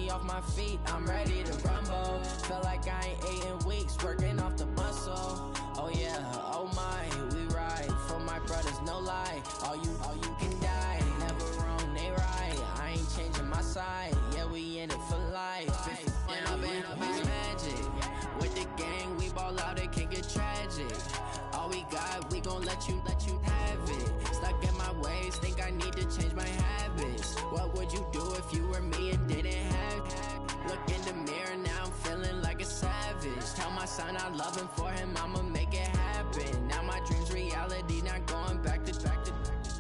me off my feet, I'm ready to rumble. Feel like I ain't ate in weeks, working off the muscle. Oh yeah, oh my, we ride. For my brothers, no lie. All you can die. Never wrong, they right. I ain't changing my side. Yeah, we in it for life. And I've been magic. With the gang, we ball out, it can get tragic. All we got, we gon' let you have it. Stuck in my ways, think I need to change my habits. What would you do if you were me and didn't have it? Look in the mirror, now I'm feeling like a savage. Tell my son I love him, for him I'ma make it happen. Now my dream's reality, not going back to.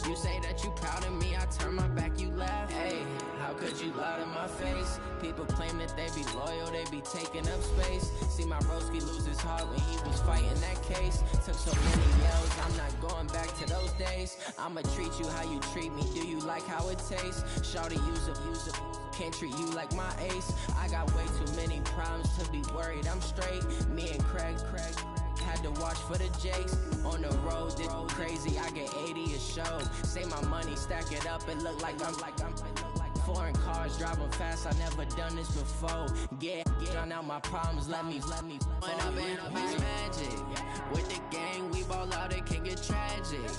You say that you proud of me, I turn my back, you laugh. Hey, how could you lie to my face? People claim that they be loyal, they be taking up space. See my broski lose his heart when he was fighting that case. Took so many yells, I'm not going back to those days. I'ma treat you how you treat me, do you like how it tastes? Shawty, use up, can't treat you like my ace. I got way too many problems to be worried, I'm straight. Me and Craig had to watch for the Jakes. On the road, did crazy, I get 80 a show. Say my money, stack it up, it look like I'm foreign cars, driving fast, I never done this before. Get drown out my problems, let me When I've been magic. With the gang, we ball out, it can get tragic.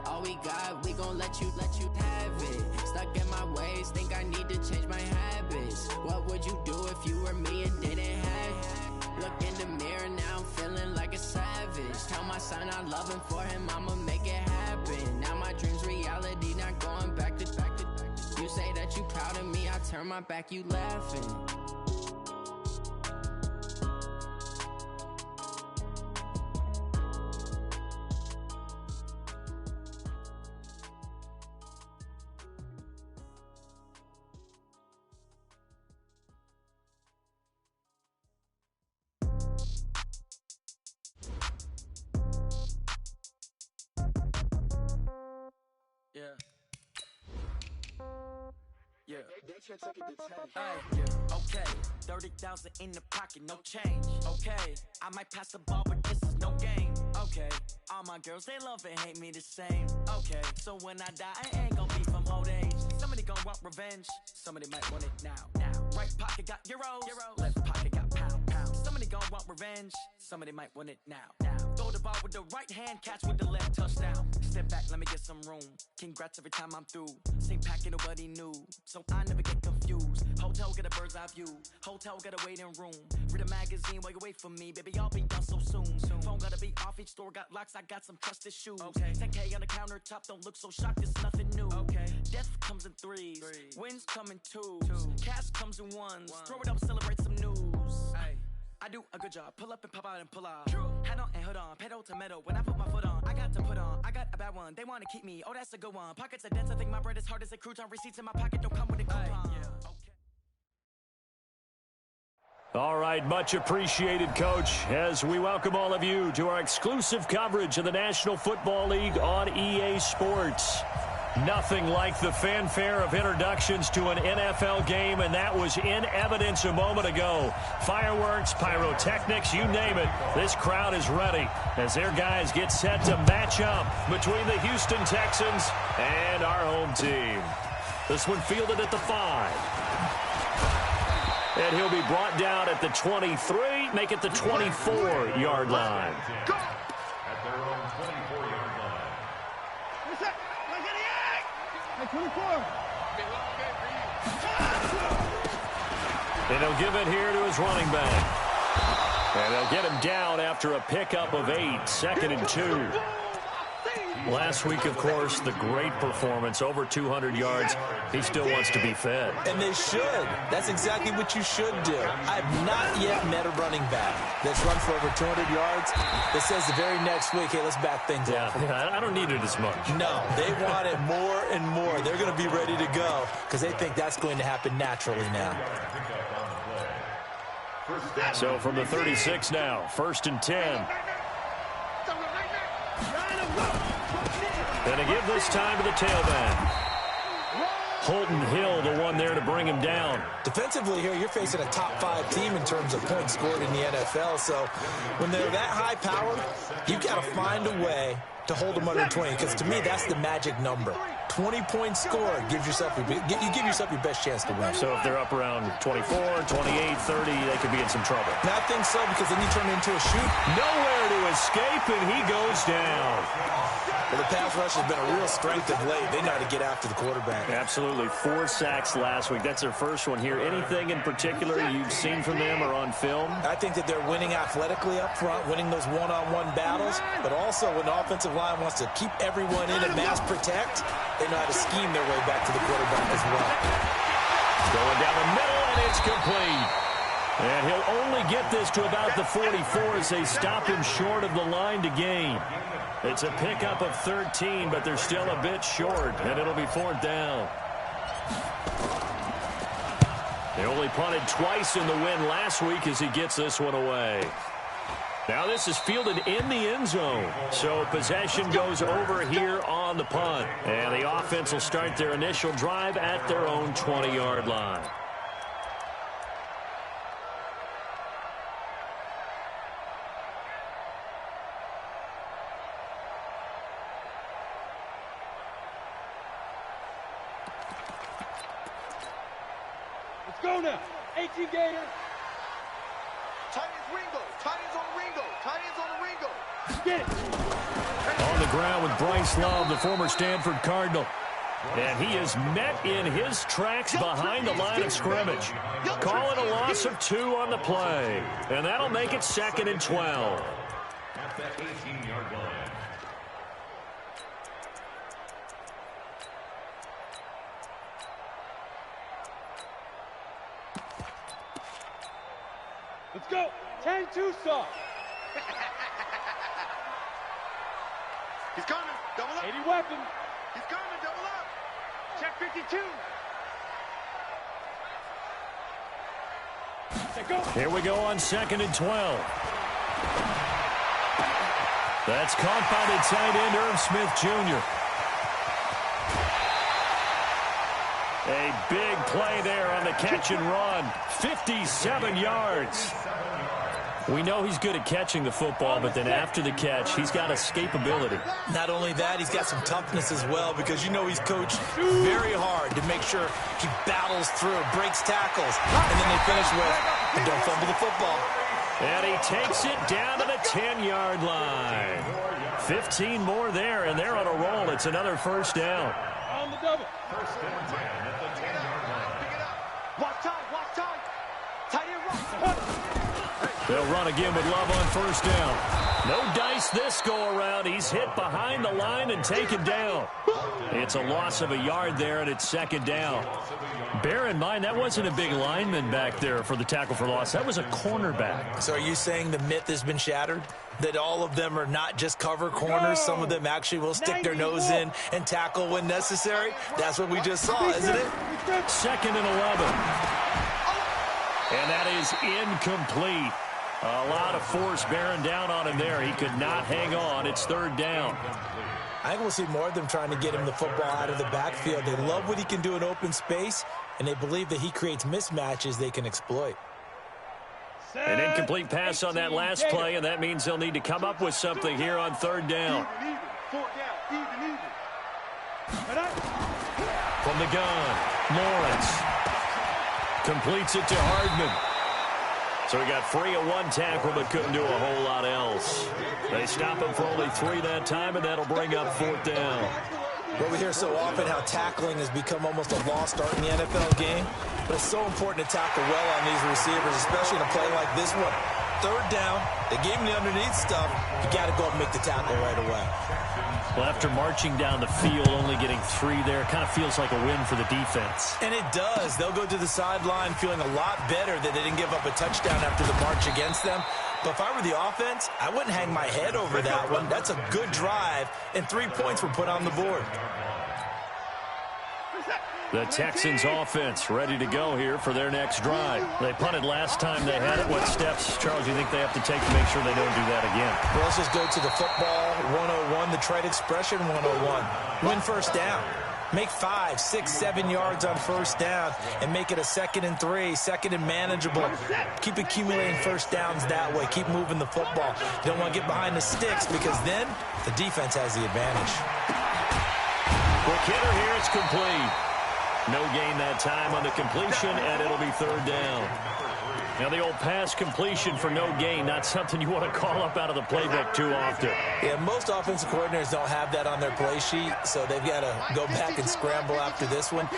All we got, we gon' let you have it. Stuck in my ways, think I need to change my habits. What would you do if you were me and didn't have it? Look in the mirror, now I'm feeling like a savage. Tell my son I love him, for him I'ma make it happen. Now my dream's reality, not going back to. You say that you proud of me, I turn my back, you laughing. Okay, 30,000 in the pocket, no change. Okay, I might pass the ball, but this is no game. Okay, all my girls, they love and hate me the same. Okay, so when I die, I ain't gon' be from old age. Somebody gon' want revenge, somebody might want it now. Right pocket got euros, left pocket got pounds. Somebody gon' want revenge, somebody might want it now. Throw the ball with the right hand, catch with the left, touchdown. Step back, let me get some room. Congrats every time I'm through. Same packet, nobody knew, so I never get confused. Hotel get a bird's eye view, hotel get a waiting room. Read a magazine while you wait for me, baby, I'll be done so soon. Phone gotta be off, each store got locks, I got some trusted shoes. 10K on the countertop, don't look so shocked, it's nothing new. Death comes in threes, wins come in twos. Cash comes in ones, throw it up, celebrate some news. I do a good job, pull up and pop out and pull out. Head on and hood on, pedal to metal. When I put my foot on, I got to put on. I got a bad one, they wanna keep me, oh that's a good one. Pockets are dense, I think my bread is hard as a crouton. Receipts in my pocket don't come with a coupon. All right, much appreciated, Coach, as we welcome all of you to our exclusive coverage of the National Football League on EA Sports. Nothing like the fanfare of introductions to an NFL game, and that was in evidence a moment ago. Fireworks, pyrotechnics, you name it. This crowd is ready as their guys get set to match up between the Houston Texans and our home team. This one fielded at the 5. And he'll be brought down at the 23, make it the 24-yard line. At their own 24-yard line. What's up? 24. And he'll give it here to his running back. And they'll get him down after a pickup of 8, 2nd and 2. Last week, of course, the great performance, over 200 yards. He still wants to be fed. And they should. That's exactly what you should do. I've not yet met a running back that's run for over 200 yards that says the very next week, hey, let's back things up. Yeah, I don't need it as much. No, they want it more and more. They're going to be ready to go because they think that's going to happen naturally now. So from the 36 now, 1st and 10. And a give this time to the tailback. Holton Hill, the one there to bring him down. Defensively here, you're facing a top-5 team in terms of points scored in the NFL. So when they're that high powered, you've got to find a way to hold them under 20. Because to me, that's the magic number. 20-point score, you give yourself your best chance to win. So if they're up around 24, 28, 30, they could be in some trouble. And I think so, because then you turn it into a shoot. Nowhere to escape, and he goes down. Well, the pass rush has been a real strength of late. They know how to get after the quarterback. Absolutely. 4 sacks last week. That's their first one here. Anything in particular you've seen from them or on film? I think that they're winning athletically up front, winning those one-on-one battles, but also when the offensive line wants to keep everyone in and mass protect, they know how to scheme their way back to the quarterback as well. Going down the middle, and it's complete. And he'll only get this to about the 44 as they stop him short of the line to gain. It's a pickup of 13, but they're still a bit short, and it'll be 4th down. They only punted twice in the win last week as he gets this one away. Now this is fielded in the end zone, so possession goes over here on the punt. And the offense will start their initial drive at their own 20-yard line. Go now. 18 Gator. Titans Ringo. Titans on Ringo. Titans on Ringo. Get it. On the ground with Bryce Love, the former Stanford Cardinal. And he is met in his tracks behind the line of scrimmage. Call it a loss of 2 on the play. And that'll make it 2nd and 12. At that 18-yard line. Let's go. 10-2 soft. He's coming. Double up. 80 weapon. He's coming. Double up. Check 52. Here we go on 2nd and 12. That's caught by the tight end, Irv Smith Jr. A big play there on the catch and run. 57 yards. We know he's good at catching the football, but then after the catch, he's got escapability. Not only that, he's got some toughness as well, because you know he's coached very hard to make sure he battles through, breaks tackles, and then they finish with, don't fumble the football. And he takes it down to the 10-yard line. 15 more there, and they're on a roll. It's another 1st down. On the double. 1st and 10 at the 10-yard line. Pick it up. Watch time. Watch time. Tight end run. They'll run again with Love on 1st down. No dice this go-around. He's hit behind the line and taken down. It's a loss of a yard there, and it's 2nd down. Bear in mind, that wasn't a big lineman back there for the tackle for loss. That was a cornerback. So are you saying the myth has been shattered? That all of them are not just cover corners? Some of them actually will stick their nose in and tackle when necessary? That's what we just saw, isn't it? 2nd and 11. And that is incomplete. A lot of force bearing down on him there. He could not hang on. It's 3rd down. I think we'll see more of them trying to get him the football out of the backfield. They love what he can do in open space, and they believe that he creates mismatches they can exploit. An incomplete pass on that last play, and that means they'll need to come up with something here on 3rd down. Even. 4th down. Even. From the gun, Lawrence completes it to Hardman. So he got free of 1 tackle, but couldn't do a whole lot else. They stop him for only 3 that time, and that'll bring up 4th down. Well, we hear so often how tackling has become almost a lost art in the NFL game, but it's so important to tackle well on these receivers, especially in a play like this one. 3rd down, they gave him the underneath stuff. You got to go up and make the tackle right away. Well, after marching down the field, only getting 3 there, kind of feels like a win for the defense. And it does. They'll go to the sideline feeling a lot better that they didn't give up a touchdown after the march against them. But if I were the offense, I wouldn't hang my head over that one. That's a good drive, and 3 points were put on the board. The Texans offense ready to go here for their next drive. They punted last time they had it. What steps, Charles, do you think they have to take to make sure they don't do that again? Well, let's just go to the football 101, the trade expression 101. Win 1st down. Make 5, 6, 7 yards on 1st down and make it a 2nd and 3, 2nd and manageable. Keep accumulating 1st downs that way. Keep moving the football. You don't want to get behind the sticks because then the defense has the advantage. Quick hitter here. It's complete. No gain that time on the completion, and it'll be third down. Now, the old pass completion for no gain, not something you want to call up out of the playbook too often. Yeah, most offensive coordinators don't have that on their play sheet, so they've got to go back and scramble after this one.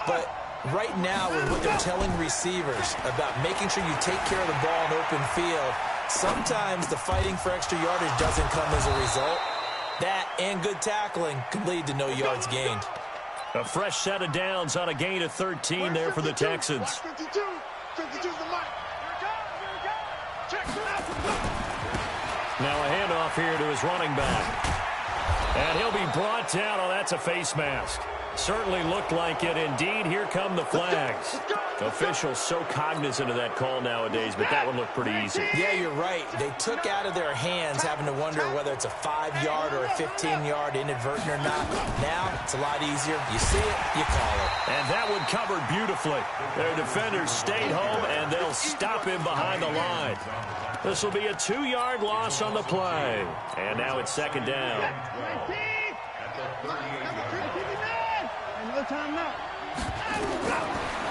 But right now, with what they're telling receivers about making sure you take care of the ball in open field, sometimes the fighting for extra yardage doesn't come as a result. That and good tackling can lead to no yards gained. A fresh set of downs on a gain of 13 there for the Texans. Now a handoff here to his running back. And he'll be brought down. Oh, that's a face mask. Certainly looked like it. Indeed, here come the flags. Officials so cognizant of that call nowadays, but that one looked pretty easy. Yeah, you're right. They took out of their hands having to wonder whether it's a 5-yard or a 15-yard inadvertent or not. Now, it's a lot easier. You see it, you call it. And that one covered beautifully. Their defenders stayed home, and they'll stop him behind the line. This will be a 2-yard loss on the play. And now it's second down.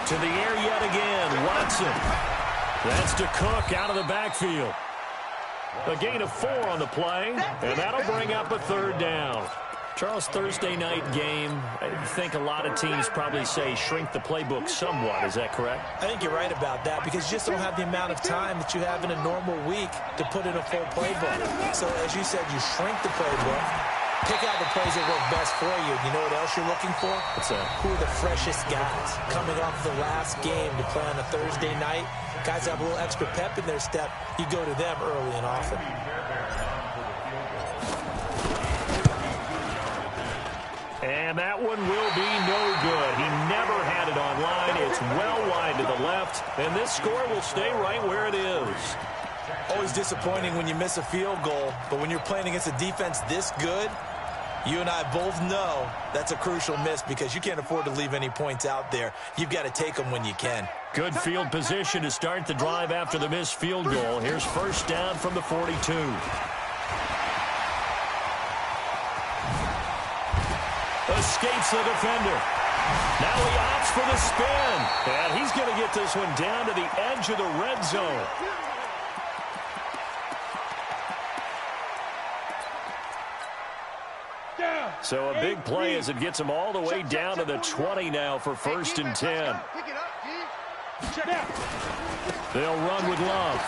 To the air yet again, Watson. That's to Cook out of the backfield. A gain of 4 on the play, and that'll bring up a third down. Charles, Thursday night game, I think a lot of teams probably say shrink the playbook somewhat. Is that correct? I think you're right about that because you just don't have the amount of time that you have in a normal week to put in a full playbook. So, as you said, you shrink the playbook, pick out the plays that work best for you. You know what else you're looking for? What's that? Who are the freshest guys coming off the last game to play on a Thursday night? Guys have a little extra pep in their step. You go to them early and often. And that one will be no good. He never had it on line. It's well wide to the left, and this score will stay right where it is. Always disappointing when you miss a field goal, but when you're playing against a defense this good, you and I both know that's a crucial miss because you can't afford to leave any points out there. You've got to take them when you can. Good field position to start the drive after the missed field goal. Here's first down from the 42. Escapes the defender. Now he opts for the spin. And he's going to get this one down to the edge of the red zone. So a big play as it gets him all the way down to the 20 now for first and 10. They'll run with Love.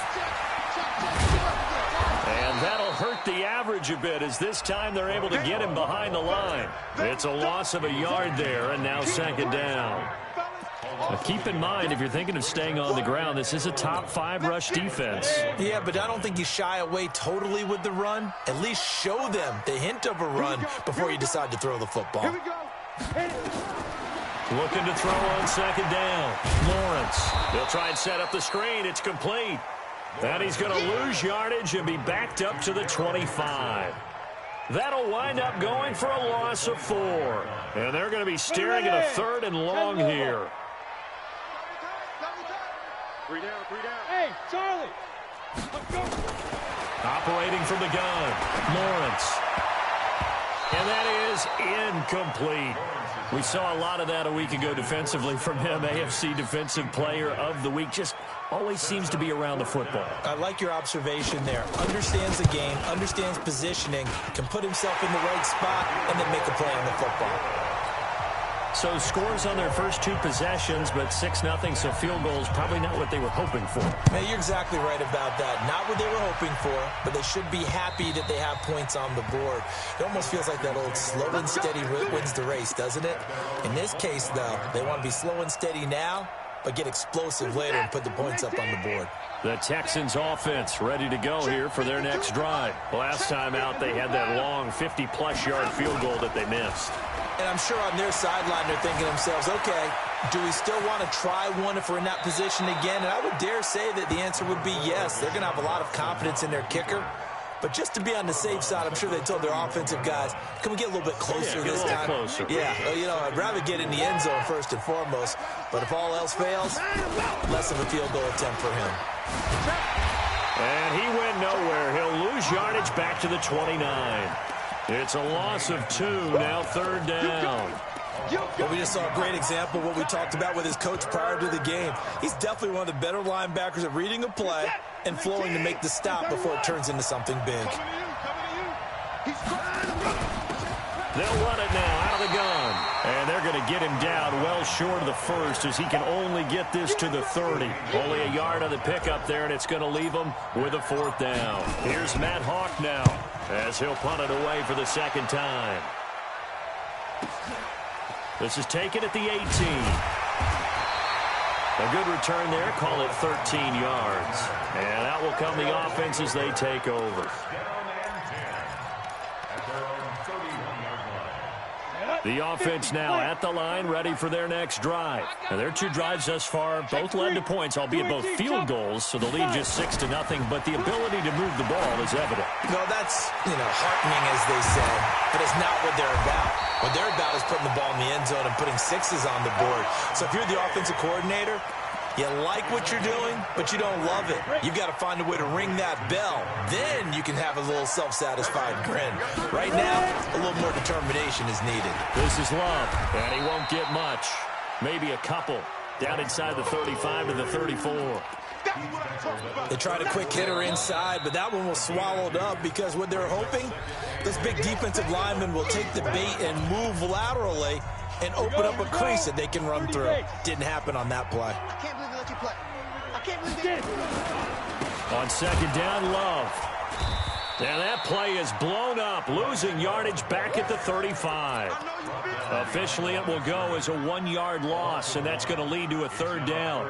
And that'll hurt the average a bit as this time they're able to get him behind the line. It's a loss of a yard there, and now second down. Now keep in mind, if you're thinking of staying on the ground, this is a top 5 rush defense. Yeah, but I don't think you shy away totally with the run. At least show them the hint of a run before you decide to throw the football. Looking to throw on second down. Lawrence. They'll try and set up the screen. It's complete. And he's going to lose yardage and be backed up to the 25. That'll wind up going for a loss of 4. And they're going to be staring at a third and long here. 3 down. Hey, Charlie. Let's go. Operating from the gun, Lawrence. And that is incomplete. We saw a lot of that a week ago defensively from him. AFC Defensive Player of the Week. Just always seems to be around the football. I like your observation there. Understands the game, understands positioning, can put himself in the right spot, and then make a play on the football. So scores on their first 2 possessions, but 6-0, so field goals probably not what they were hoping for. Man, you're exactly right about that. Not what they were hoping for, but they should be happy that they have points on the board. It almost feels like that old slow and steady wins the race, doesn't it? In this case, though, they want to be slow and steady now, but get explosive later and put the points up on the board. The Texans offense ready to go here for their next drive. Last time out, they had that long 50-plus yard field goal that they missed. And I'm sure on their sideline they're thinking to themselves, okay, do we still want to try one if we're in that position again? And I would dare say that the answer would be yes. They're going to have a lot of confidence in their kicker. But just to be on the safe side, I'm sure they told their offensive guys, can we get a little bit closer this time? Closer. Yeah, well, you know, I'd rather get in the end zone first and foremost. But if all else fails, less of a field goal attempt for him. And he went nowhere. He'll lose yardage back to the 29. It's a loss of 2, now third down. Well, we just saw a great example of what we talked about with his coach prior to the game. He's definitely one of the better linebackers at reading a play and flowing to make the stop before it turns into something big. They'll run it now out of the gun. And they're going to get him down well short of the first as he can only get this to the 30. Only a yard on the pickup there, and it's going to leave him with a fourth down. Here's Matt Hawk now as he'll punt it away for the second time. This is taken at the 18. A good return there. Call it 13 yards. And that will come the offense as they take over. The offense now at the line, ready for their next drive. Now, their 2 drives thus far both led to points, albeit both field goals, so the lead just 6-0, but the ability to move the ball is evident. No, that's, heartening, as they say, but it's not what they're about. What they're about is putting the ball in the end zone and putting 6s on the board. So if you're the offensive coordinator, you like what you're doing, but you don't love it. You've got to find a way to ring that bell. Then you can have a little self-satisfied grin. Right now, a little more determination is needed. This is Love, and he won't get much. Maybe a couple. Down inside the 35 to the 34. They tried a quick hitter inside, but that one was swallowed up because what they're hoping, this big defensive lineman will take the bait and move laterally and open up a crease that they can run through. Didn't happen on that play. I can't believe they let you play. I can't believe they... On second down, Love. And that play is blown up, losing yardage back at the 35. Officially, it will go as a 1-yard loss, and that's going to lead to a third down.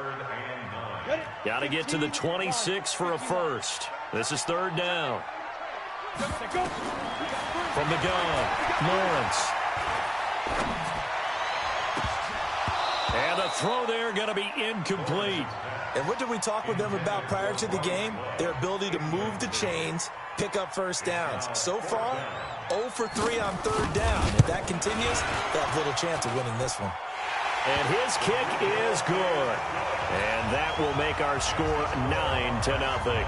Got to get to the 26 for a first. This is third down. From the gun, Lawrence. And the throw there going to be incomplete. And what did we talk with them about prior to the game? Their ability to move the chains, pick up first downs. So far, 0 for 3 on third down. If that continues, they have little chance of winning this one. And his kick is good. And that will make our score 9-0.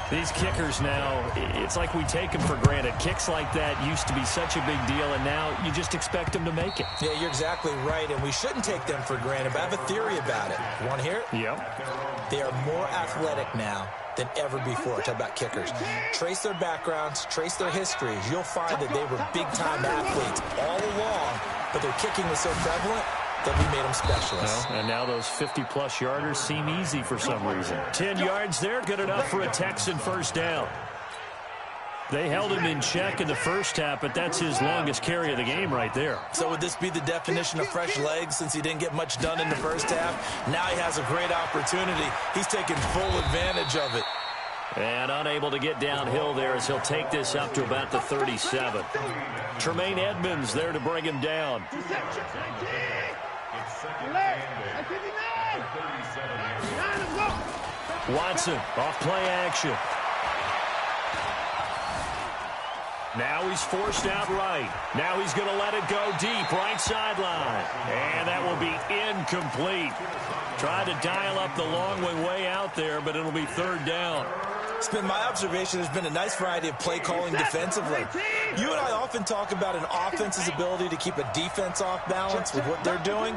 These kickers now, it's like we take them for granted. Kicks like that used to be such a big deal, and now you just expect them to make it. Yeah, you're exactly right, and we shouldn't take them for granted, but I have a theory about it. You want to hear it? Yep. They are more athletic now than ever before. Talk about kickers. Trace their backgrounds, trace their histories. You'll find that they were big-time athletes all along, but their kicking was so prevalent that we made them specialists. Well, and now those 50-plus yarders seem easy for some reason. 10 yards there, good enough for a Texan first down. They held him in check in the first half, but that's his longest carry of the game right there. So would this be the definition of fresh legs since he didn't get much done in the first half? Now he has a great opportunity. He's taking full advantage of it. And unable to get downhill there as he'll take this up to about the 37. Tremaine Edmonds there to bring him down. Watson off play action. Now he's forced out right. Now he's going to let it go deep, right sideline. And that will be incomplete. Tried to dial up the long way out there, but it'll be third down. It's been my observation there's been a nice variety of play calling defensively. You and I often talk about an offense's ability to keep a defense off balance with what they're doing.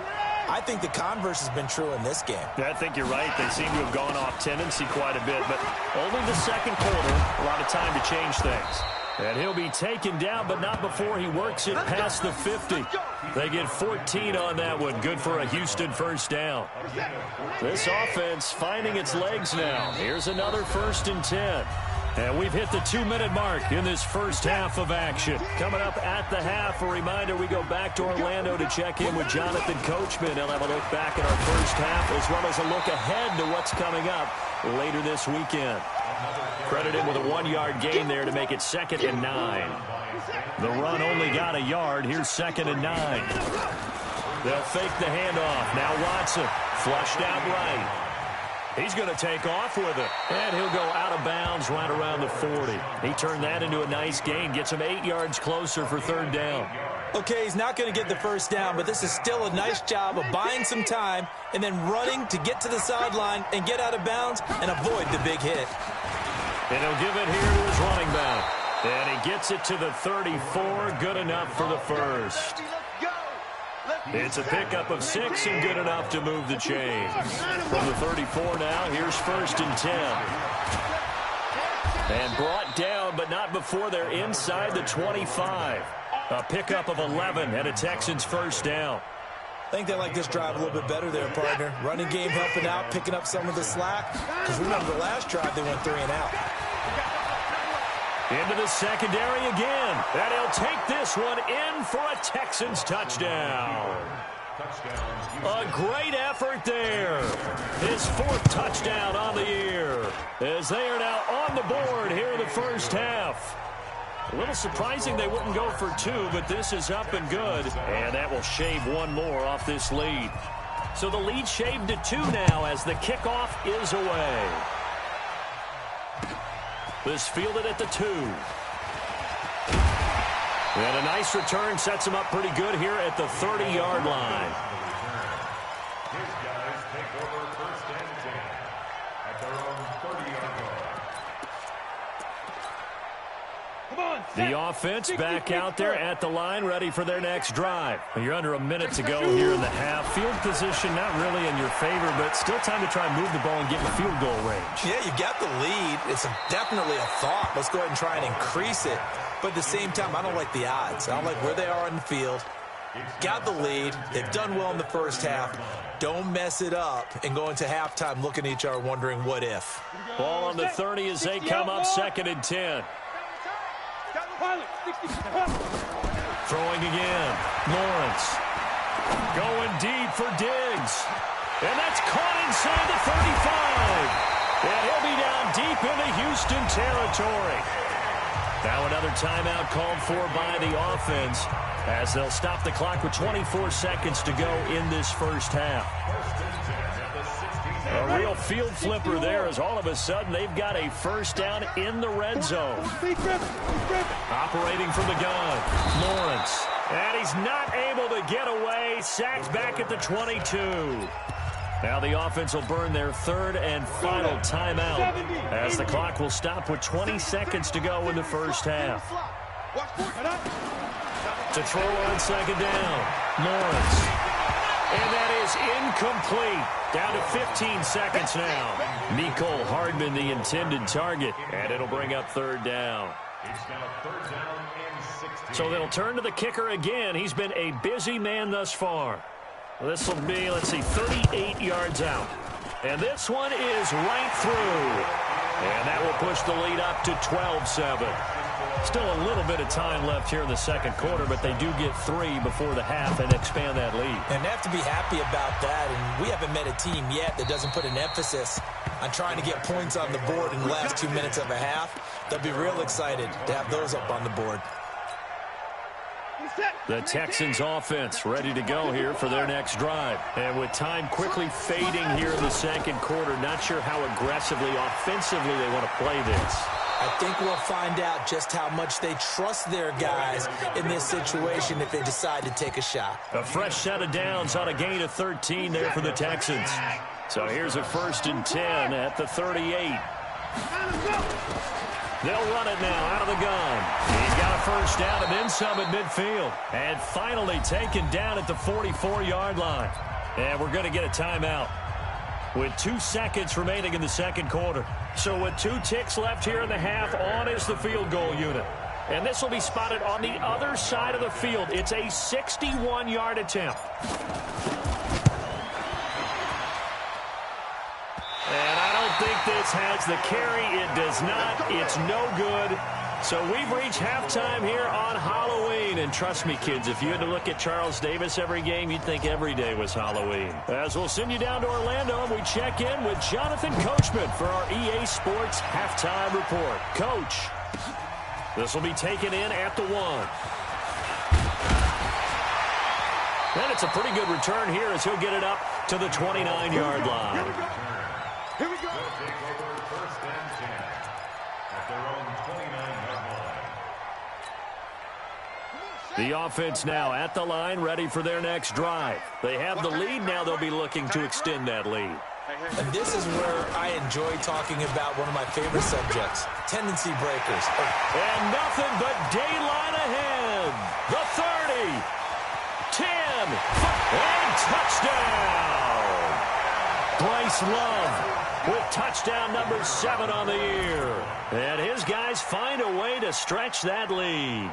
I think the converse has been true in this game. I think you're right. They seem to have gone off tendency quite a bit, but only the second quarter, a lot of time to change things. And he'll be taken down, but not before he works it past the 50. They get 14 on that one. Good for a Houston first down. This offense finding its legs now. Here's another 1st and 10. And we've hit the 2-minute mark in this first half of action. Coming up at the half, a reminder, we go back to Orlando to check in with Jonathan Coachman. He'll have a look back at our first half as well as a look ahead to what's coming up later this weekend. Credit him with a 1-yard gain there to make it 2nd and 9. The run only got a yard. Here's 2nd and 9. They'll fake the handoff. Now Watson flushed out right. He's going to take off with it. And he'll go out of bounds right around the 40. He turned that into a nice gain. Gets him 8 yards closer for third down. Okay, he's not going to get the first down, but this is still a nice job of buying some time and then running to get to the sideline and get out of bounds and avoid the big hit. And he'll give it here to his running back. And he gets it to the 34. Good enough for the first. It's a pickup of 6 and good enough to move the chains. From the 34 now, here's 1st and 10. And brought down, but not before they're inside the 25. A pickup of 11 and a Texans first down. I think they like this drive a little bit better there, partner. Running game helping out, picking up some of the slack. Because remember, the last drive they went 3 and out. Into the secondary again. And he'll take this one in for a Texans touchdown. A great effort there. His 4th touchdown on the year. As they are now on the board here in the first half. A little surprising they wouldn't go for 2, but this is up and good. And that will shave 1 more off this lead. So the lead shaved to 2 now as the kickoff is away. This fielded at the 2. And a nice return sets him up pretty good here at the 30-yard line. His guys take over 1st and 10 at their own 30-yard line. The offense back out there at the line, ready for their next drive. You're under a minute to go here in the half. Field position not really in your favor, but still time to try and move the ball and get in field goal range. Yeah, you got the lead. It's definitely a thought. Let's go ahead and try and increase it. But at the same time, I don't like the odds. I don't like where they are in the field. Got the lead. They've done well in the first half. Don't mess it up and go into halftime looking at each other wondering what if. Ball on the 30 as they come up 2nd and 10. Throwing again. Lawrence. Going deep for Diggs. And that's caught inside the 35. And he'll be down deep into Houston territory. Now another timeout called for by the offense as they'll stop the clock with 24 seconds to go in this first half. A real field flipper there as all of a sudden they've got a first down in the red zone. Operating from the gun, Lawrence. And he's not able to get away. Sacked back at the 22. Now the offense will burn their 3rd and final timeout as the clock will stop with 20 seconds to go in the first half. To throw on 2nd down, Lawrence. And that is incomplete. Down to 15 seconds now. Mecole Hardman, the intended target. And it'll bring up 3rd down. It's now 3rd down and 16. So they'll turn to the kicker again. He's been a busy man thus far. This will be, let's see, 38 yards out. And this one is right through. And that will push the lead up to 12-7. Still a little bit of time left here in the second quarter, but they do get 3 before the half and expand that lead. And they have to be happy about that. And we haven't met a team yet that doesn't put an emphasis on trying to get points on the board in the last 2 minutes of a half. They'll be real excited to have those up on the board. The Texans offense ready to go here for their next drive. And with time quickly fading here in the second quarter, not sure how aggressively, offensively they want to play this. I think we'll find out just how much they trust their guys in this situation if they decide to take a shot. A fresh set of downs on a gain of 13 there for the Texans. So here's a 1st and 10 at the 38. They'll run it now out of the gun. He's got a first down and then some at midfield. And finally taken down at the 44-yard line. And we're going to get a timeout with 2 seconds remaining in the second quarter. So with 2 ticks left here in the half, on is the field goal unit. And this will be spotted on the other side of the field. It's a 61-yard attempt. And I don't think this has the carry. It does not. It's no good. So we've reached halftime here on Halloween. And trust me, kids, if you had to look at Charles Davis every game, you'd think every day was Halloween. As we'll send you down to Orlando, and we check in with Jonathan Coachman for our EA Sports Halftime Report. Coach, this will be taken in at the 1. And it's a pretty good return here as he'll get it up to the 29-yard line. Here we go. They'll take over 1st and 10 at their own 29-yard line. The offense now at the line, ready for their next drive. They have the lead. Now they'll be looking to extend that lead. And this is where I enjoy talking about one of my favorite subjects, tendency breakers. And nothing but daylight ahead. The 30, 10, and touchdown. Bryce Love with touchdown number 7 on the year. And his guys find a way to stretch that lead.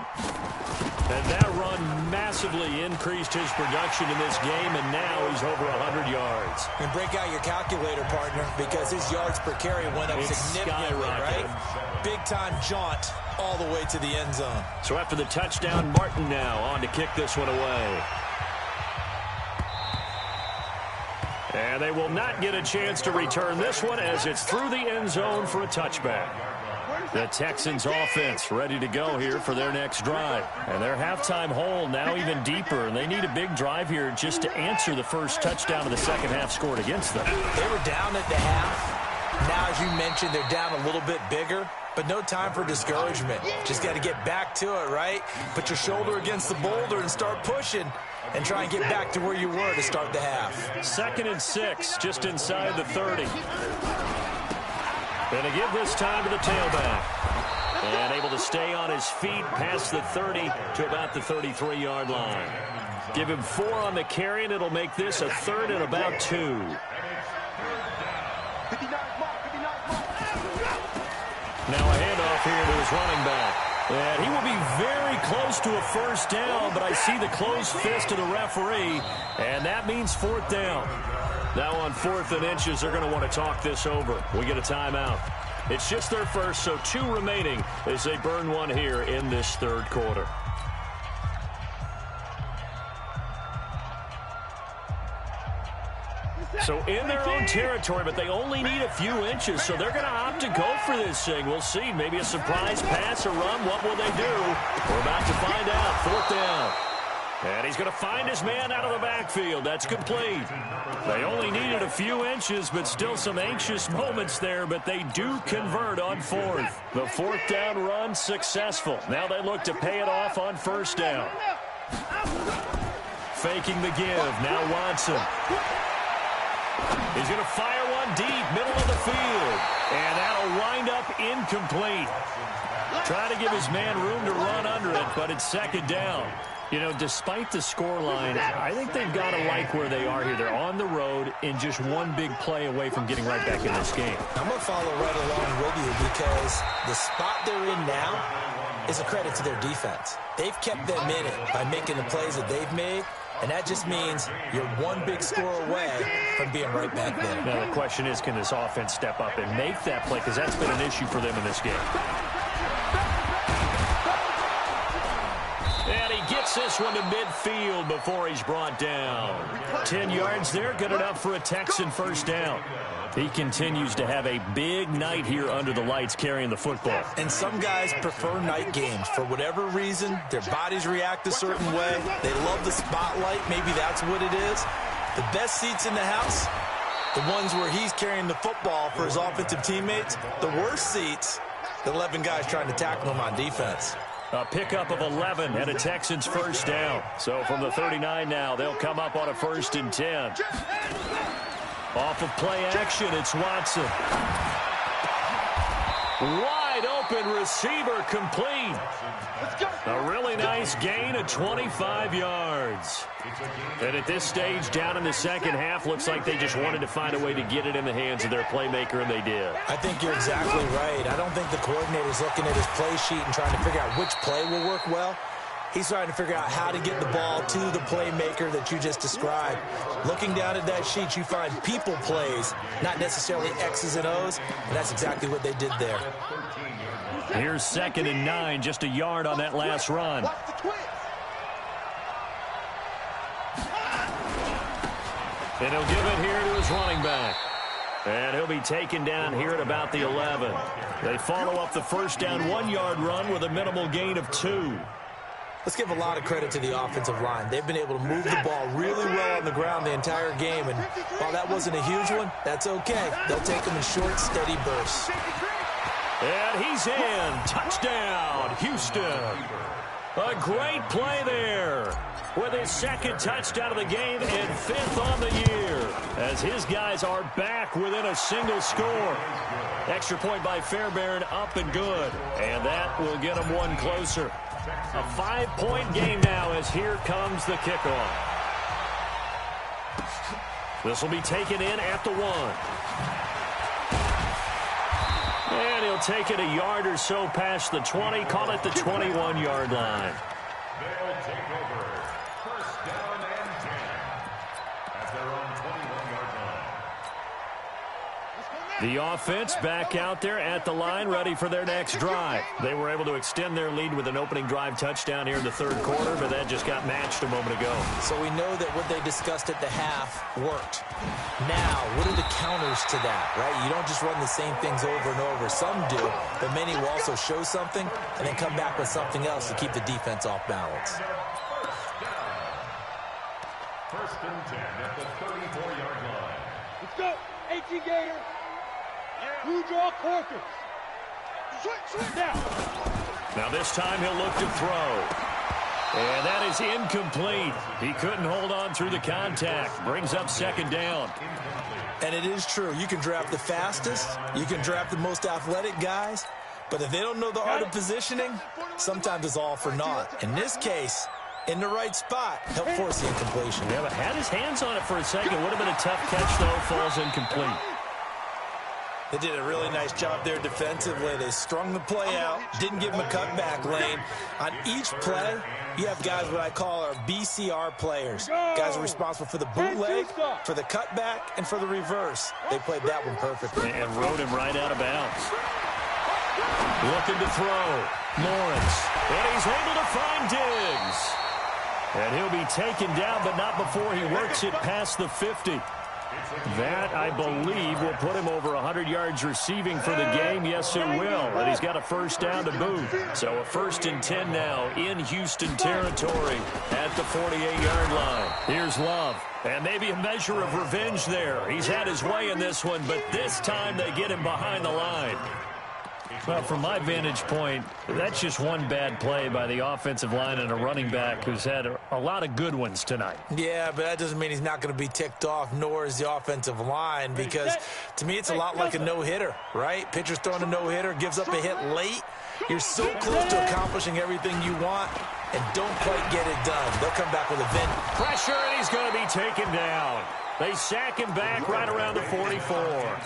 And that run massively increased his production in this game, and now he's over 100 yards. And break out your calculator, partner, because his yards per carry went up significantly, right? Big-time jaunt all the way to the end zone. So after the touchdown, Martin now on to kick this one away. And they will not get a chance to return this one as it's through the end zone for a touchback. The Texans offense ready to go here for their next drive. And their halftime hole now even deeper. And they need a big drive here just to answer the first touchdown of the second half scored against them. They were down at the half. Now, as you mentioned, they're down a little bit bigger. But no time for discouragement. Just got to get back to it, right? Put your shoulder against the boulder and start pushing. And try and get back to where you were to start the half. 2nd and 6, just inside the 30. Going to give this time to the tailback. And able to stay on his feet past the 30 to about the 33-yard line. Give him 4 on the carry, and it'll make this a 3rd and about 2. Now a handoff here to his running back. And he will be very close to a first down, but I see the closed fist of the referee, and that means 4th down. Now on 4th and inches, they're going to want to talk this over. We get a timeout. It's just their first, so 2 remaining as they burn one here in this 3rd quarter. So in their own territory, but they only need a few inches, so they're going to opt to go for this thing. We'll see. Maybe a surprise pass, a run. What will they do? We're about to find out. 4th down. And he's going to find his man out of the backfield. That's complete. They only needed a few inches, but still some anxious moments there, but they do convert on 4th. The 4th down run successful. Now they look to pay it off on 1st down. Faking the give. Now Watson. He's going to fire one deep, middle of the field. And that'll wind up incomplete. Trying to give his man room to run under it, but it's 2nd down. You know, despite the scoreline, I think they've got to like where they are here. They're on the road and just one big play away from getting right back in this game. I'm going to follow right along with you because the spot they're in now is a credit to their defense. They've kept them in it by making the plays that they've made. And that just means you're one big score away from being right back there. Now, the question is, can this offense step up and make that play? Because that's been an issue for them in this game. And he gets this one to midfield before he's brought down. 10 yards there, good enough for a Texan first down. He continues to have a big night here under the lights carrying the football. And some guys prefer night games. For whatever reason, their bodies react a certain way. They love the spotlight. Maybe that's what it is. The best seats in the house, the ones where he's carrying the football for his offensive teammates. The worst seats, the 11 guys trying to tackle him on defense. A pickup of 11 and a Texans first down. So from the 39 now, they'll come up on a 1st and 10. Off of play action, it's Watson. Wide open receiver complete. A really nice gain of 25 yards. And at this stage, down in the second half, looks like they just wanted to find a way to get it in the hands of their playmaker, and they did. I think you're exactly right. I don't think the coordinator's looking at his play sheet and trying to figure out which play will work well. He's trying to figure out how to get the ball to the playmaker that you just described. Looking down at that sheet, you find people plays, not necessarily X's and O's, and that's exactly what they did there. Here's 2nd and 9, just a yard on that last run. And he'll give it here to his running back. And he'll be taken down here at about the 11. They follow up the first down 1-yard run with a minimal gain of 2. Let's give a lot of credit to the offensive line. They've been able to move the ball really well on the ground the entire game. And while that wasn't a huge one, that's okay. They'll take them in short, steady bursts. And he's in. Touchdown, Houston. A great play there. with his second touchdown of the game and 5th on the year, as his guys are back within a single score. Extra point by Fairbairn, up and good, and that will get them one closer. A 5-point game now, as here comes the kickoff. This will be taken in at the 1. And he'll take it a yard or so past the 20, call it the 21-yard line. They'll take over. First down and 10 at their own 21-yard line. The offense back out there at the line, ready for their next drive. They were able to extend their lead with an opening drive touchdown here in the third quarter, but that just got matched a moment ago. So we know that what they discussed at the half worked. Now, what are the counters to that, right? You don't just run the same things over and over. Some do, but many will also show something and then come back with something else to keep the defense off balance. First and 10 at the 34-yard line. Let's go. 18 Gator. Blue draw Corkers. Switch now. Now this time he'll look to throw. And that is incomplete. He couldn't hold on through the contact. Brings up second down. And it is true. You can draft the fastest. You can draft the most athletic guys. But if they don't know the art of positioning, sometimes it's all for naught. In this case, in the right spot, help force the incompletion. Yeah, but had his hands on it for a second. Would have been a tough catch, though. Falls incomplete. They did a really nice job there defensively. They strung the play out, didn't give him a cutback lane. On each play, you have guys what I call our BCR players. Guys are responsible for the bootleg, for the cutback, and for the reverse. They played that one perfectly. And rode him right out of bounds. Looking to throw. Lawrence. And he's able to find Diggs. And he'll be taken down, but not before he works it past the 50. That, I believe, will put him over 100 yards receiving for the game. Yes, it will. And he's got a first down to boot. So a 1st and 10 now in Houston territory at the 48-yard line. Here's Love. And maybe a measure of revenge there. He's had his way in this one, but this time they get him behind the line. Well, from my vantage point, that's just one bad play by the offensive line and a running back who's had a lot of good ones tonight. Yeah, but that doesn't mean he's not going to be ticked off, nor is the offensive line, because to me it's a lot like a no-hitter, right? Pitcher's throwing a no-hitter, gives up a hit late. You're so close to accomplishing everything you want and don't quite get it done. They'll come back with a vent. Pressure, and he's going to be taken down. They sack him back right around the 44.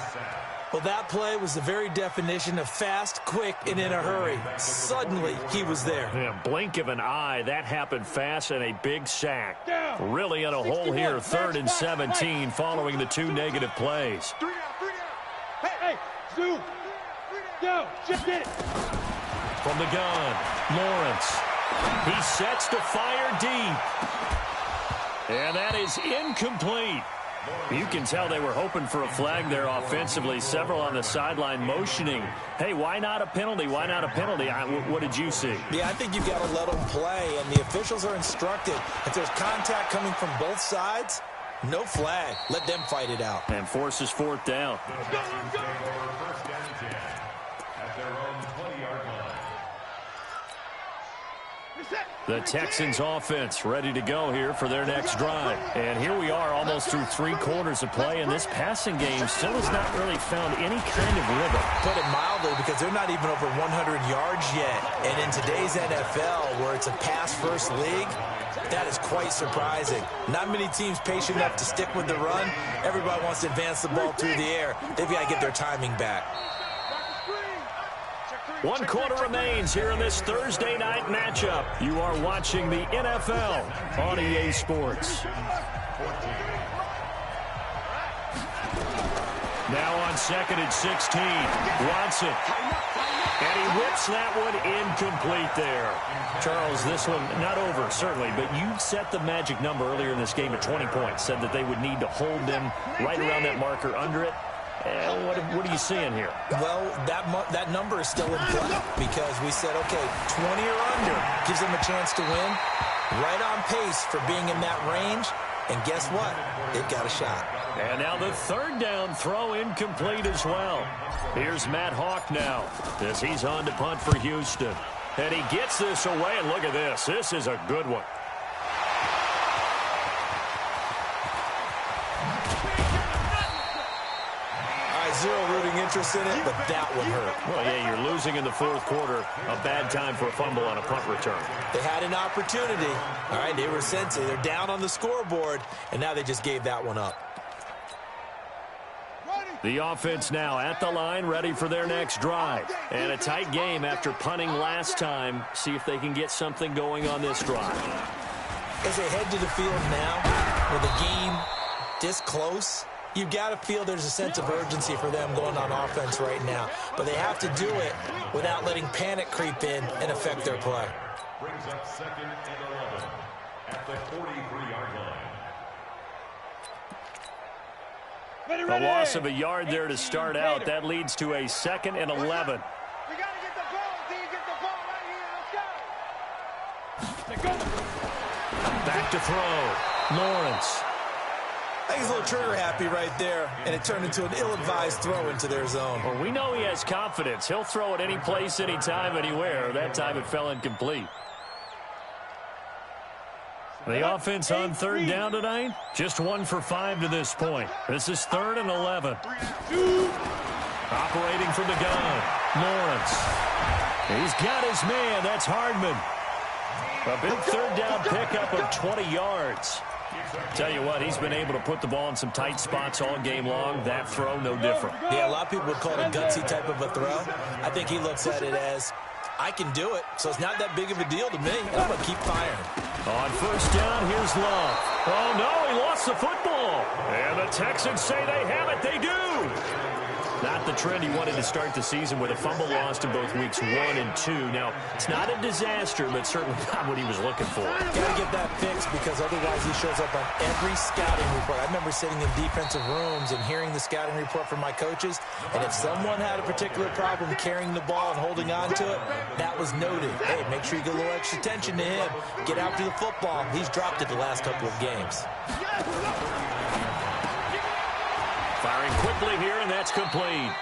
Well, that play was the very definition of fast, quick, and in a hurry. Suddenly, he was there. Yeah, blink of an eye, that happened fast, and a big sack. Really in a hole here, 3rd and 17, following the 2 negative plays. 3 down. Hey, Zoom. Go, just did it. From the gun, Lawrence. He sets to fire deep. And that is incomplete. You can tell they were hoping for a flag there offensively. Several on the sideline motioning. Hey, why not a penalty? Why not a penalty? What did you see? Yeah, I think you've got to let them play, and the officials are instructed. If there's contact coming from both sides, no flag. Let them fight it out. And forces 4th down. Let's go. First and 10 at their own 20-yard line. The Texans offense ready to go here for their next drive. And here we are almost through 3 quarters of play, and this passing game still has not really found any kind of rhythm. Put it mildly, because they're not even over 100 yards yet. And in today's NFL, where it's a pass-first league, that is quite surprising. Not many teams patient enough to stick with the run. Everybody wants to advance the ball through the air. They've got to get their timing back. 1 quarter remains here in this Thursday night matchup. You are watching the NFL on EA Sports. Now on 2nd and 16, Watson. And he whips that one incomplete there. Charles, this one not over, certainly, but you set the magic number earlier in this game at 20 points. Said that they would need to hold them right around that marker under it. What are you seeing here? Well, that number is still in play because we said, okay, 20 or under gives them a chance to win. Right on pace for being in that range. And guess what? They've got a shot. And now the 3rd down throw incomplete as well. Here's Matt Hawk now as he's on to punt for Houston. And he gets this away, and look at this. This is a good one. had zero rooting interest in it, but that would hurt. Well, yeah, you're losing in the fourth quarter. A bad time for a fumble on a punt return. They had an opportunity. All right, they were sensing. They're down on the scoreboard, and now they just gave that one up. The offense now at the line, ready for their next drive. And a tight game after punting last time. See if they can get something going on this drive. As they head to the field now, with the game this close, you've got to feel there's a sense of urgency for them going on offense right now. But they have to do it without letting panic creep in and affect their play. Brings up 2nd and 11 at the 43-yard line. A loss of a yard there to start out. That leads to a 2nd and 11. We got to get the ball. D, get the ball right here. Let's go. Back to throw. Lawrence. I think he's a little trigger happy right there, and it turned into an ill-advised throw into their zone. Well, we know he has confidence. He'll throw it any place, anytime, anywhere. That time it fell incomplete. The offense on third down tonight, just 1 for 5 to this point. This is 3rd and 11. Operating from the gun, Lawrence. He's got his man. That's Hardman. A big third down pickup of 20 yards. Tell you what, he's been able to put the ball in some tight spots all game long. That throw, no different. Yeah, a lot of people would call it a gutsy type of a throw. I think he looks at it as, I can do it, so it's not that big of a deal to me. I'm going to keep firing. On first down, here's Love. Oh, no, he lost the football. And the Texans say they have it. They do. Not the trend he wanted to start the season with a fumble lost in both weeks 1 and 2. Now, it's not a disaster, but certainly not what he was looking for. Got to get that fixed because otherwise he shows up on every scouting report. I remember sitting in defensive rooms and hearing the scouting report from my coaches, and if someone had a particular problem carrying the ball and holding on to it, that was noted. Hey, make sure you get a little extra attention to him. Get after the football. He's dropped it the last couple of games. Firing quickly here, and that's complete.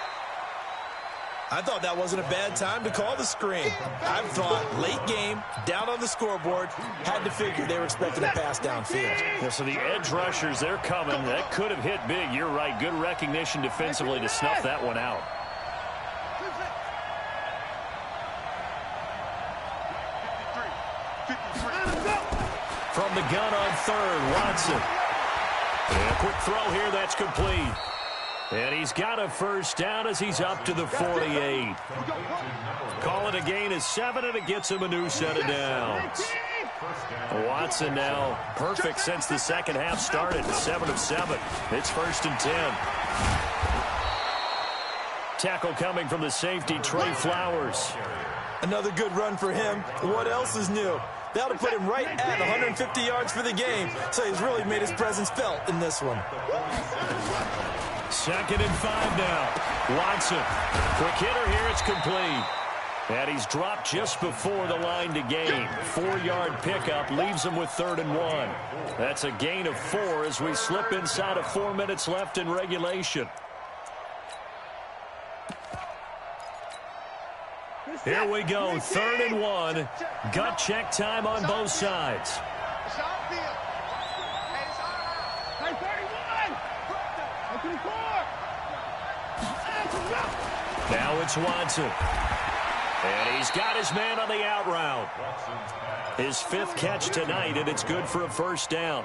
I thought that wasn't a bad time to call the screen. I thought late game, down on the scoreboard, had to figure they were expecting a pass downfield. Yeah, so the edge rushers, they're coming. That could have hit big. You're right. Good recognition defensively to snuff that one out. From the gun on third, Watson. And a quick throw here, that's complete. And he's got a first down as he's up to the 48. Call it a gain of 7, and it gets him a new set of downs. Watson now perfect since the second half started, 7 of 7. It's 1st and 10. Tackle coming from the safety, Trey Flowers. Another good run for him. What else is new? That'll put him right at 150 yards for the game, so he's really made his presence felt in this one. 2nd and 5 now. Watson. Quick hitter here. It's complete. And he's dropped just before the line to gain. 4-yard pickup leaves him with 3rd and 1. That's a gain of 4 as we slip inside of 4 minutes left in regulation. Here we go. 3rd and 1. Gut check time on both sides. Now it's Watson. And he's got his man on the out route. His 5th catch tonight, and it's good for a first down.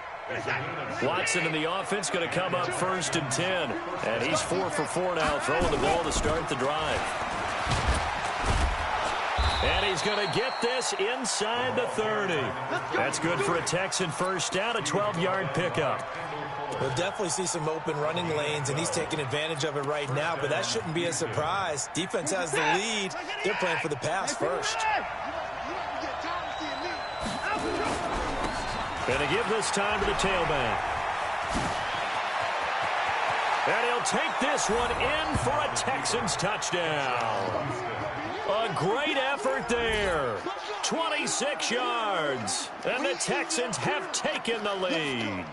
Watson in the offense going to come up 1st and 10. And he's 4 for 4 now, throwing the ball to start the drive. And he's going to get this inside the 30. That's good for a Texan first down, a 12-yard pickup. We'll definitely see some open running lanes, and he's taking advantage of it right now, but that shouldn't be a surprise. Defense has the lead. They're playing for the pass first. Going to give this time to the tailback. And he'll take this one in for a Texans touchdown. A great effort there. 26 yards. And the Texans have taken the lead.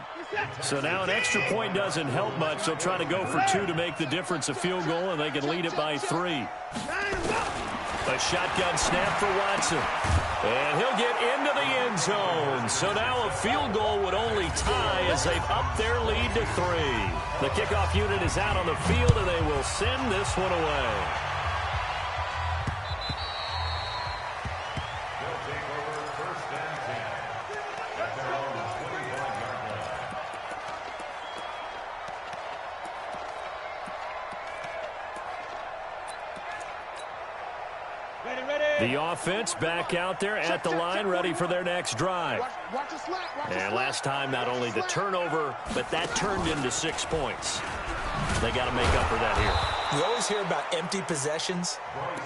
So now an extra point doesn't help much. They'll try to go for 2 to make the difference a field goal, and they can lead it by 3. A shotgun snap for Watson. And he'll get into the end zone. So now a field goal would only tie as they've upped their lead to 3. The kickoff unit is out on the field, and they will send this one away. They'll take over first and 10 at their own 21-yard line. The offense back out there at the line, ready for their next drive. And last time, not only the turnover, but that turned into 6 points. They got to make up for that here. You always hear about empty possessions,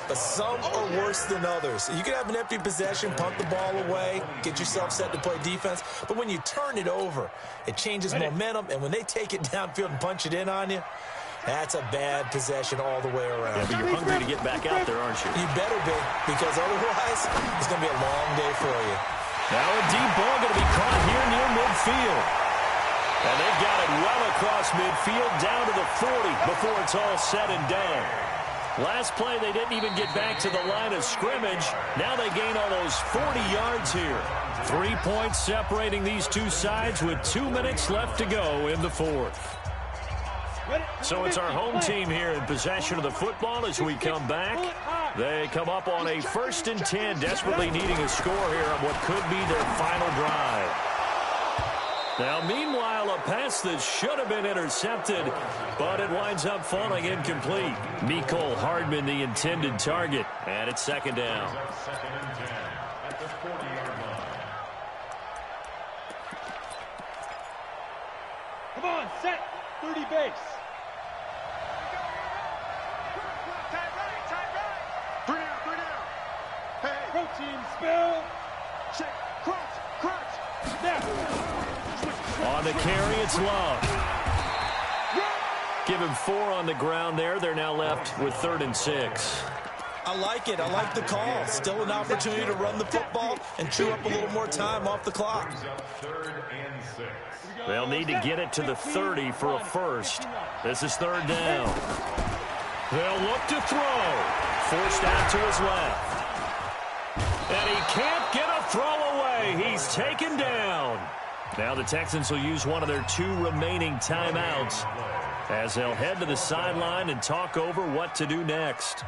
but some are worse than others. You can have an empty possession, punt the ball away, get yourself set to play defense, but when you turn it over, it changes momentum, and when they take it downfield and punch it in on you, that's a bad possession all the way around. Yeah, but you're hungry to get back out there, aren't you? You better be, because otherwise, it's going to be a long day for you. Now a deep ball going to be caught here near midfield. And they've got it well across midfield, down to the 40 before it's all said and done. Last play, they didn't even get back to the line of scrimmage. Now they gain almost 40 yards here. 3 points separating these two sides with 2 minutes left to go in the fourth. So it's our home team here in possession of the football as we come back. They come up on a 1st and 10, desperately needing a score here on what could be their final drive. Now, meanwhile, a pass that should have been intercepted, but it winds up falling incomplete. Mecole Hardman, the intended target, and it's 2nd down. 2nd and 10 at the 40-yard line. Come on, set. 30 base. Three down. Hey, Protein spill. check, crunch. Snap. On the carry, it's Love. Give him 4 on the ground there. They're now left with 3rd and 6. I like it. I like the call. Still an opportunity to run the football and chew up a little more time off the clock. 3rd and 6. They'll need to get it to the 30 for a first. This is 3rd down. They'll look to throw. Forced out to his left. And he can't get a throw away. He's taken down. Now the Texans will use one of their 2 remaining timeouts as they'll head to the sideline and talk over what to do next.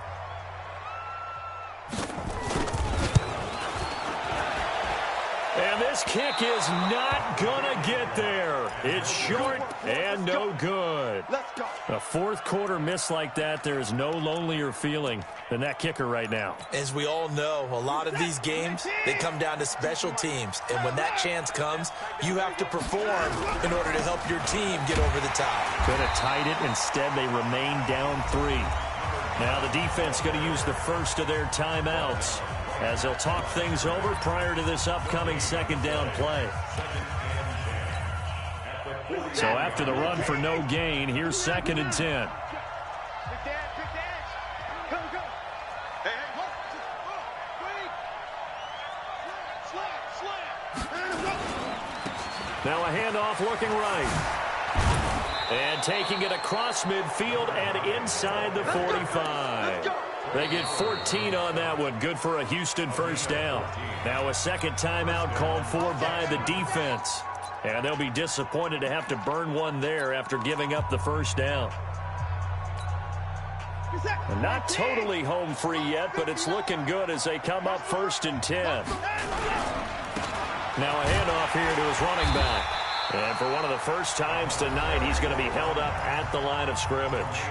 And this kick is not going to get there. It's short and no good. Let's go. A 4th quarter miss like that, there is no lonelier feeling than that kicker right now. As we all know, a lot of these games, they come down to special teams. And when that chance comes, you have to perform in order to help your team get over the top. Could have tied it. Instead, they remain down 3. Now the defense going to use the first of their timeouts as they'll talk things over prior to this upcoming 2nd down play. So after the run for no gain, here's 2nd and 10. Good dance. Go. Hey, hold. Wait. Slam. Now a handoff looking right. And taking it across midfield and inside the 45. They get 14 on that one. Good for a Houston 1st down. Now a 2nd timeout called for by the defense. And they'll be disappointed to have to burn one there after giving up the 1st down. And not totally home free yet, but it's looking good as they come up 1st and 10. Now a handoff here to his running back. And for one of the first times tonight, he's going to be held up at the line of scrimmage.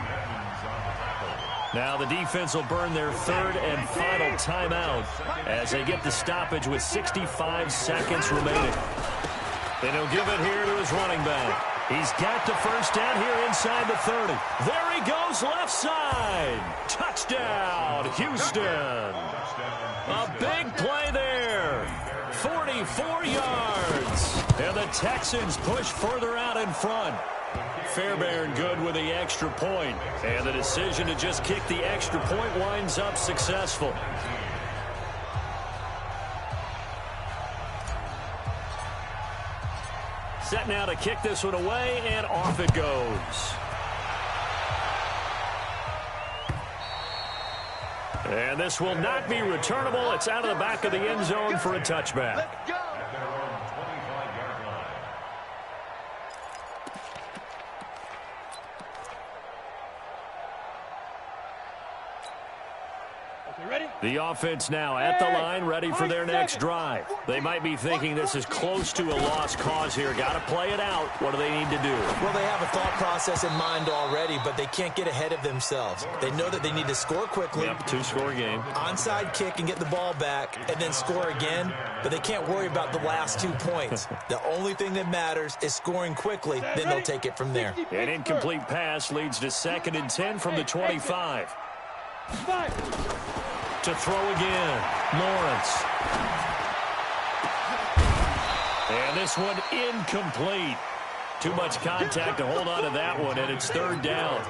Now the defense will burn their 3rd and final timeout as they get the stoppage with 65 seconds remaining. And he'll give it here to his running back. He's got the 1st down here inside the 30. There he goes, left side. Touchdown, Houston. A big play there. 44 yards. And the Texans push further out in front. Fairbairn good with the extra point. And the decision to just kick the extra point winds up successful. Set now to kick this one away, and off it goes. And this will not be returnable. It's out of the back of the end zone for a touchback. Let's go. At their own 25-yard line. Ready? The offense now at the line, ready for their next drive. They might be thinking this is close to a lost cause here. Got to play it out. What do they need to do? Well, they have a thought process in mind already, but they can't get ahead of themselves. They know that they need to score quickly. Yep, two-score game. Onside kick and get the ball back and then score again, but they can't worry about the last 2 points. The only thing that matters is scoring quickly, then they'll take it from there. An incomplete pass leads to 2nd and 10 from the 25. To throw again, Lawrence. And this one incomplete. Too much contact to hold on to that one, and it's 3rd down.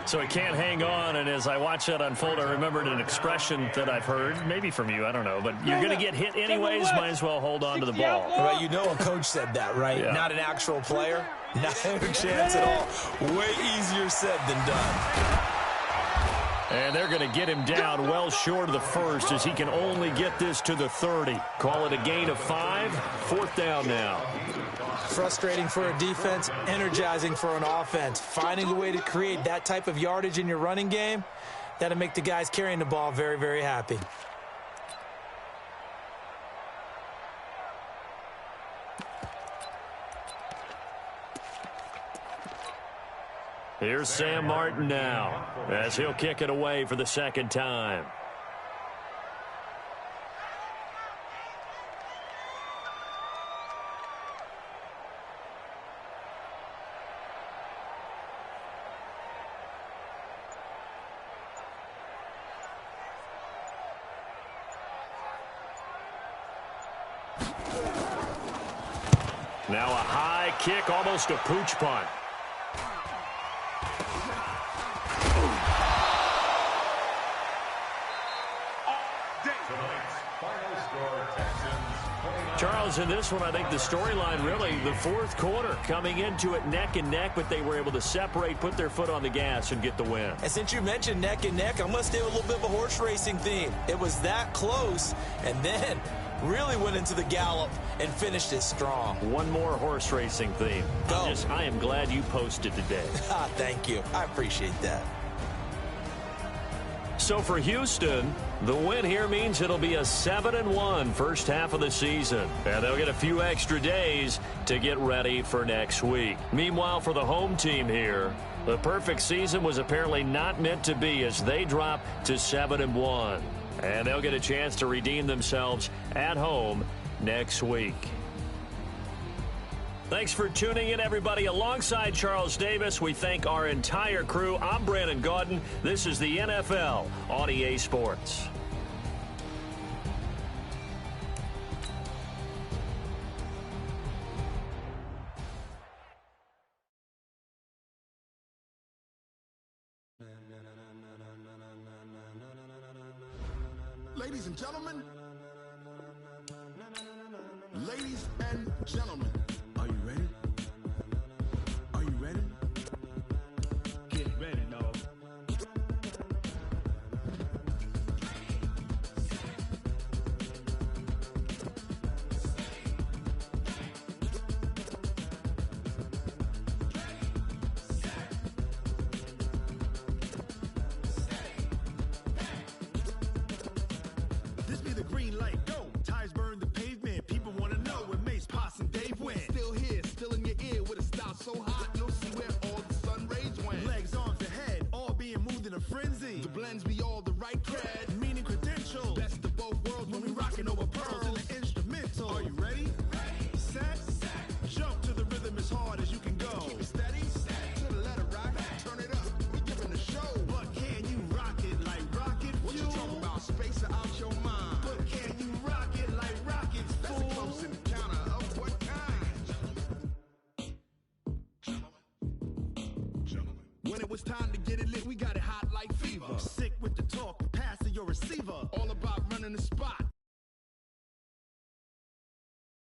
So he can't hang on, and as I watch that unfold, I remembered an expression that I've heard, maybe from you, I don't know, but you're going to get hit anyways, might as well hold on to the ball. Well, you know a coach said that, right? Yeah. Not an actual player. Not a chance at all. Way easier said than done. And they're going to get him down well short of the first as he can only get this to the 30. Call it a gain of 5. 4th down now. Frustrating for a defense, energizing for an offense. Finding a way to create that type of yardage in your running game, that'll make the guys carrying the ball very, very happy. Here's Sam Martin now as he'll kick it away for the 2nd time. Now a high kick, almost a pooch punt. Charles, in this one, I think the storyline really, the 4th quarter, coming into it neck and neck, but they were able to separate, put their foot on the gas, and get the win. And since you mentioned neck and neck, I'm going to stay with a little bit of a horse racing theme. It was that close, and then really went into the gallop and finished it strong. One more horse racing theme. Go. I am glad you posted today. Thank you. I appreciate that. So for Houston, the win here means it'll be a 7-1 first half of the season. And they'll get a few extra days to get ready for next week. Meanwhile, for the home team here, the perfect season was apparently not meant to be as they drop to 7-1. And they'll get a chance to redeem themselves at home next week. Thanks for tuning in, everybody. Alongside Charles Davis, we thank our entire crew. I'm Brandon Gaudin. This is the NFL on EA Sports. Ladies and gentlemen, ladies and gentlemen, are you ready? Are you ready? Get ready, dog. This be the green light, go. Tires burn the pavement. People want to know where Mace, Potts, and Dave went. Still here, still in your ear with a style so hot, you'll see where all the sun rays went. Legs, arms, and head, all being moved in a frenzy. The blends be all the right cred, meaning credentials. Best of both worlds when we rockin' over pearls in the instrumental. Are you ready? Set, jump to the rhythm as hard as you can go. Keep it steady, to the letter rock, turn it up, we giving the show. But can you rock it like rocket fuel? What you talking about, space out your mind? But can you rock it like rockets, fool? That's a close encounter of what kind? Gentlemen. When it was time to get it lit, we got it hot like fever. Sick with the talk, passing your receiver. All about running the